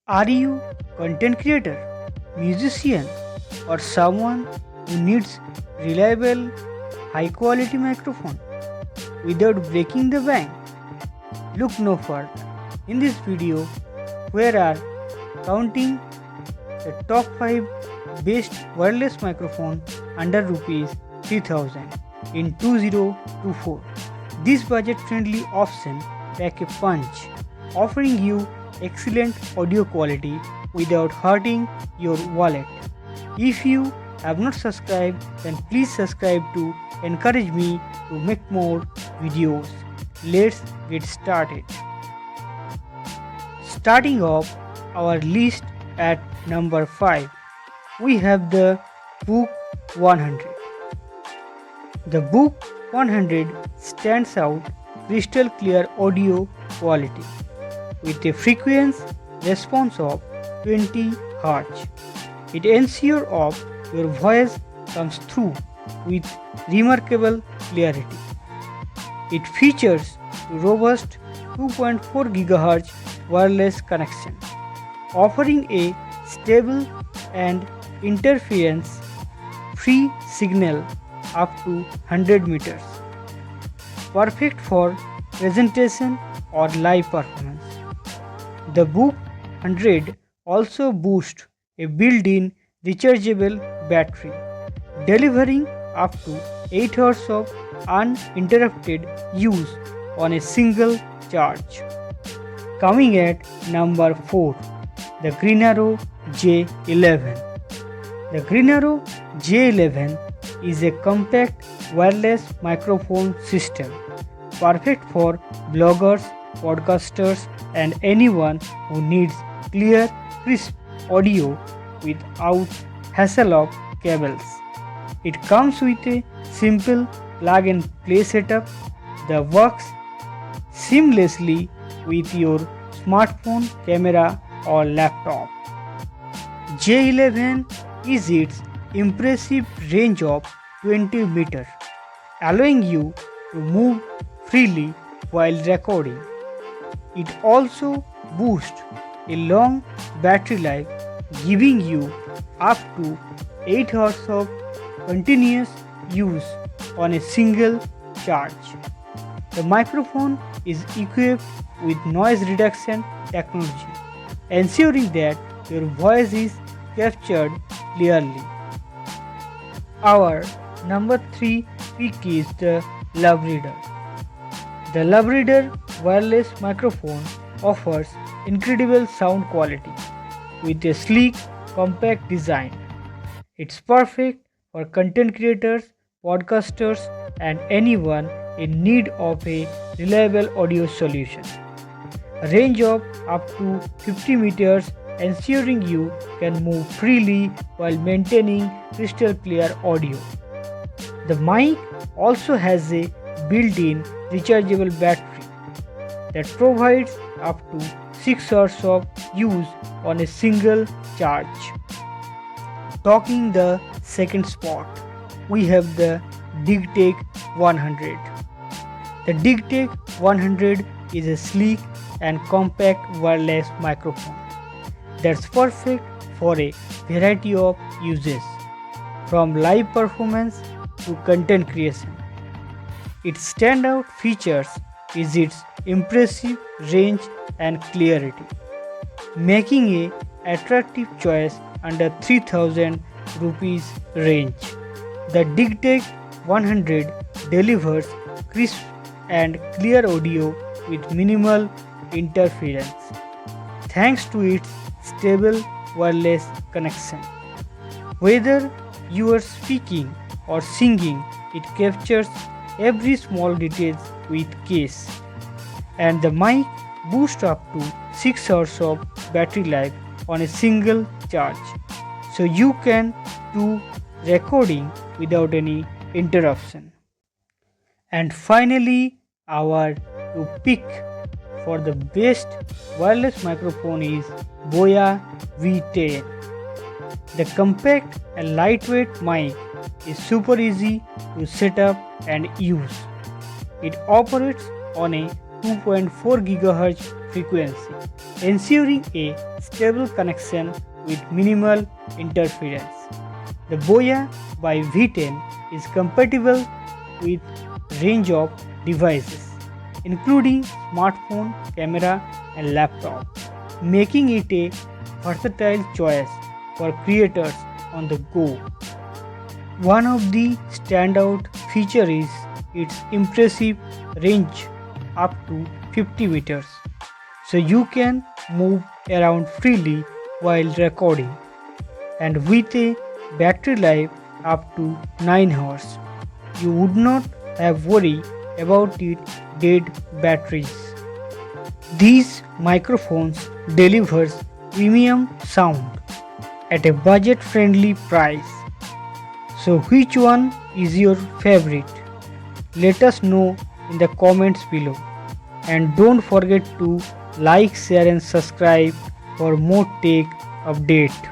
Are you content creator, musician, or someone who needs reliable, high quality microphone without breaking the bank? Look no further. In this video, we are counting the top 5 best wireless microphone under rupees 3000 in 2024. This budget friendly option pack a punch, offering you excellent audio quality without hurting your wallet. If you have not subscribed, then please subscribe to encourage me to make more videos. Let's get started. Starting off our list at number 5, we have the Book 100. The Book 100 stands out crystal clear audio quality with a frequency response of 20 Hz. It ensures of your voice comes through with remarkable clarity. It features robust 2.4 GHz wireless connection, offering a stable and interference-free signal up to 100 meters, perfect for presentation or live performance. The Book 100 also boasts a built-in rechargeable battery, delivering up to 8 hours of uninterrupted use on a single charge. Coming at number 4, the Greenero J11. The Greenero J11 is a compact wireless microphone system perfect for bloggers, podcasters, and anyone who needs clear, crisp audio without hassle of cables. It comes with a simple plug and play setup that works seamlessly with your smartphone, camera, or laptop. J11 is its impressive range of 20 meters, allowing you to move freely while recording. It also boasts a long battery life, giving you up to 8 hours of continuous use on a single charge. The microphone is equipped with noise reduction technology, ensuring that your voice is captured clearly. Our number 3 pick is the Lovereader. The Lovereader wireless microphone offers incredible sound quality with a sleek, compact design. It's perfect for content creators, podcasters, and anyone in need of a reliable audio solution. A range of up to 50 meters, ensuring you can move freely while maintaining crystal clear audio. The mic also has a built-in rechargeable battery that provides up to 6 hours of use on a single charge. Talking the second spot, we have the Digtech 100. The Digtech 100 is a sleek and compact wireless microphone that's perfect for a variety of uses, from live performance to content creation. Its standout features is its impressive range and clarity, making a attractive choice under 3000 rupees range. The Digtech 100 delivers crisp and clear audio with minimal interference, thanks to its stable wireless connection. Whether you are speaking or singing, it captures every small detail with case. And the mic boosts up to 6 hours of battery life on a single charge, so you can do recording without any interruption. And finally, our to pick for the best wireless microphone is Boya V10. The compact and lightweight mic is super easy to set up and use. It operates on a 2.4 GHz frequency, ensuring a stable connection with minimal interference. The Boya by V10 is compatible with range of devices, including smartphone, camera, and laptop, making it a versatile choice for creators on the go. One of the standout features is its impressive range up to 50 meters, so you can move around freely while recording, and with a battery life up to 9 hours. You would not have worry about its dead batteries. These microphones delivers premium sound at a budget-friendly price. So which one is your favorite? Let us know in the comments below. And don't forget to like, share and subscribe for more tech update.